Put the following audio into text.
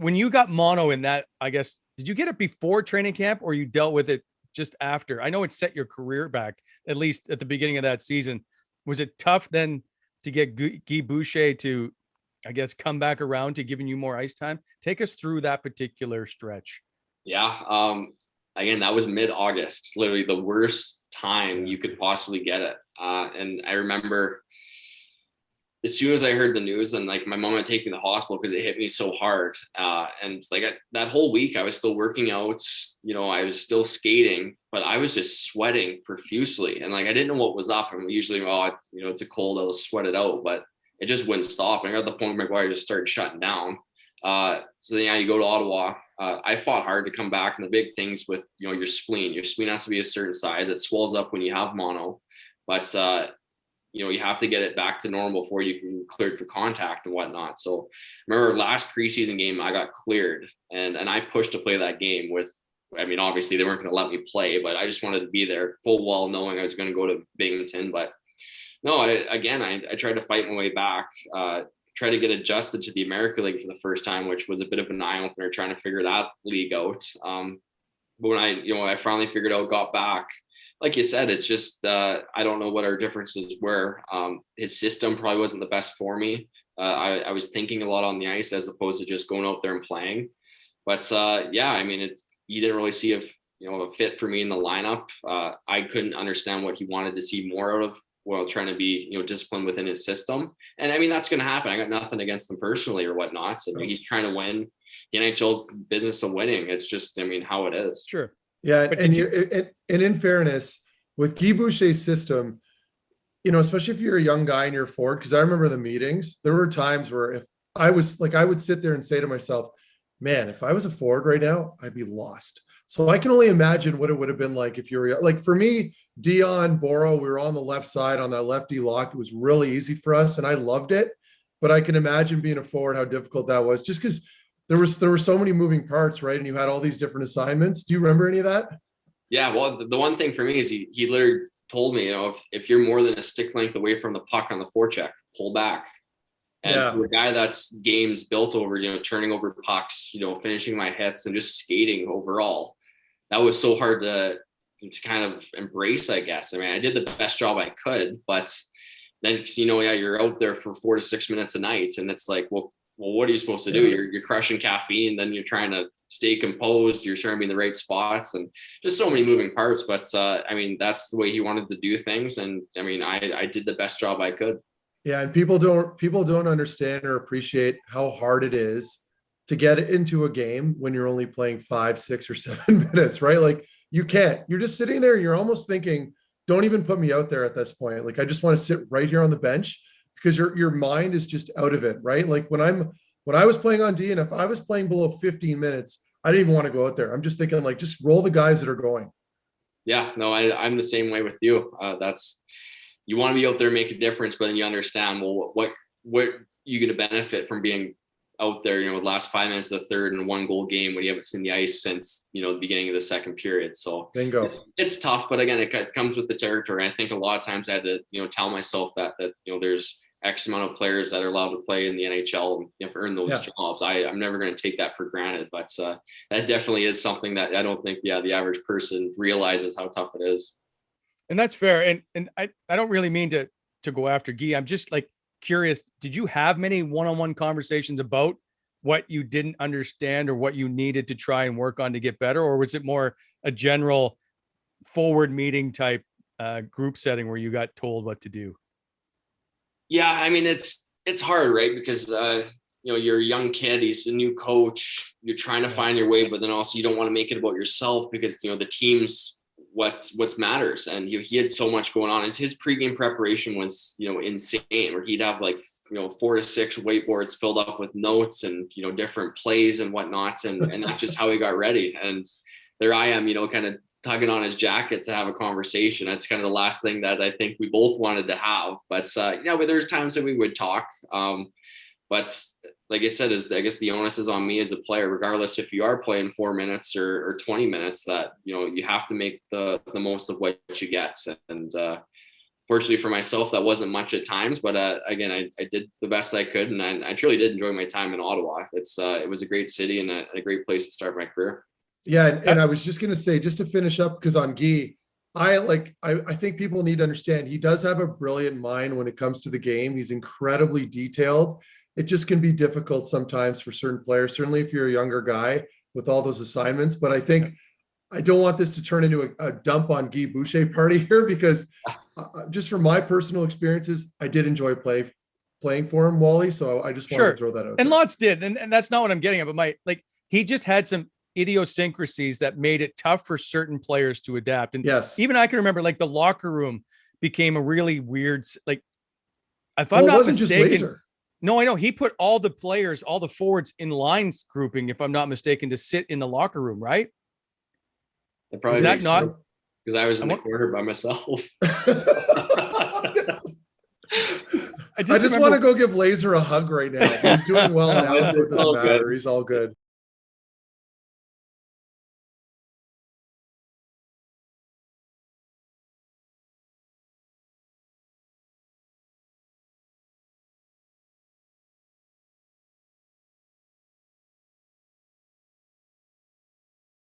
when you got mono in that, I guess, did you get it before training camp or you dealt with it just after? I know it set your career back, at least at the beginning of that season. Was it tough then to get Guy Boucher to, I guess, come back around to giving you more ice time? Take us through that particular stretch. Yeah. Again, that was mid-August, literally the worst time you could possibly get it. And I remember as soon as I heard the news, and like my mom had taken me to the hospital because it hit me so hard. And like that whole week, I was still working out, I was still skating, but I was just sweating profusely. And like, I didn't know what was up. And usually, it's a cold, I'll sweat it out, but it just wouldn't stop. And I got to the point where my body just started shutting down. So then, you go to Ottawa. I fought hard to come back. And the big things with, your spleen has to be a certain size. It swells up when you have mono, but, you have to get it back to normal before you can cleared for contact and whatnot. So remember last preseason game, I got cleared and I pushed to play that game obviously they weren't going to let me play, but I just wanted to be there full well knowing I was going to go to Binghamton. But no, I tried to fight my way back, try to get adjusted to the American League for the first time, which was a bit of an eye opener trying to figure that league out. But when I finally figured out, got back, like you said, it's just, I don't know what our differences were. His system probably wasn't the best for me. I was thinking a lot on the ice as opposed to just going out there and playing. But you didn't really see a fit for me in the lineup. I couldn't understand what he wanted to see more out of while trying to be, disciplined within his system. And that's going to happen. I got nothing against him personally or whatnot. So he's trying to win. The NHL's business of winning. It's just, how it is. Sure. Yeah, and in fairness, with Guy Boucher's system, especially if you're a young guy and you're forward, because I remember the meetings, there were times where if I was like, I would sit there and say to myself, man, if I was a forward right now, I'd be lost. So I can only imagine what it would have been like if you were like, for me, Dion, Boro, we were on the left side on that lefty lock. It was really easy for us and I loved it. But I can imagine being a forward, how difficult that was, just because there were so many moving parts, right? And you had all these different assignments. Do you remember any of that? Yeah, well, the one thing for me is he literally told me, if you're more than a stick length away from the puck on the forecheck, pull back. And for a guy that's games built over, turning over pucks, finishing my hits and just skating overall, that was so hard to kind of embrace, I guess. I did the best job I could, but then, you're out there for 4 to 6 minutes a night. And it's like, well, what are you supposed to do? You're crushing caffeine, then you're trying to stay composed. You're trying to be in the right spots and just so many moving parts. But that's the way he wanted to do things. And I did the best job I could. Yeah. And people don't understand or appreciate how hard it is to get into a game when you're only playing 5, 6 or 7 minutes, right? Like you're just sitting there. You're almost thinking, don't even put me out there at this point. Like, I just want to sit right here on the bench, because your mind is just out of it, right? Like when I was playing on D, and if I was playing below 15 minutes, I didn't even want to go out there. I'm just thinking, like, just roll the guys that are going. Yeah, no, I'm the same way with you. You want to be out there and make a difference, but then you understand, well, what you going to benefit from being out there, the last 5 minutes of the third and 1-goal game when you haven't seen the ice since, the beginning of the second period. So bingo. It's tough, but again, it comes with the territory. I think a lot of times I had to, tell myself that there's X amount of players that are allowed to play in the NHL and earn those jobs. I'm never going to take that for granted, but that definitely is something that I don't think the average person realizes how tough it is. And that's fair. And I don't really mean to go after Guy. I'm just like curious. Did you have many one-on-one conversations about what you didn't understand or what you needed to try and work on to get better? Or was it more a general forward meeting type group setting where you got told what to do? Yeah, it's hard, right? Because you're a young kid, he's a new coach, you're trying to find your way, but then also you don't want to make it about yourself because the team's what matters. And he had so much going on. His pregame preparation was insane, where he'd have like 4 to 6 whiteboards filled up with notes and different plays and whatnot, and that's just how he got ready. And there I am, kind of tugging on his jacket to have a conversation. That's kind of the last thing that I think we both wanted to have. But but there's times that we would talk. But like I said, I guess the onus is on me as a player, regardless if you are playing 4 minutes or 20 minutes, that you have to make the most of what you get. And fortunately for myself, that wasn't much at times, but again, I did the best I could, and I truly did enjoy my time in Ottawa. It was a great city and a great place to start my career. Yeah, and I was just going to say, just to finish up, because on Guy, I think people need to understand he does have a brilliant mind when it comes to the game. He's incredibly detailed. It just can be difficult sometimes for certain players, certainly if you're a younger guy with all those assignments. But I think I don't want this to turn into a dump on Guy Boucher party here, because just from my personal experiences, I did enjoy playing for him, Wally. So I just wanted to throw that out. And lots did. And that's not what I'm getting at, but he just had some idiosyncrasies that made it tough for certain players to adapt. And yes, even I can remember the locker room became a really weird, if I'm not mistaken. No, I know he put all the players, all the forwards in lines grouping, if I'm not mistaken, to sit in the locker room, right? Is that not? Because I was in the corner by myself. I just want to go give Lazar a hug right now. He's doing well now, so it doesn't matter. He's all good.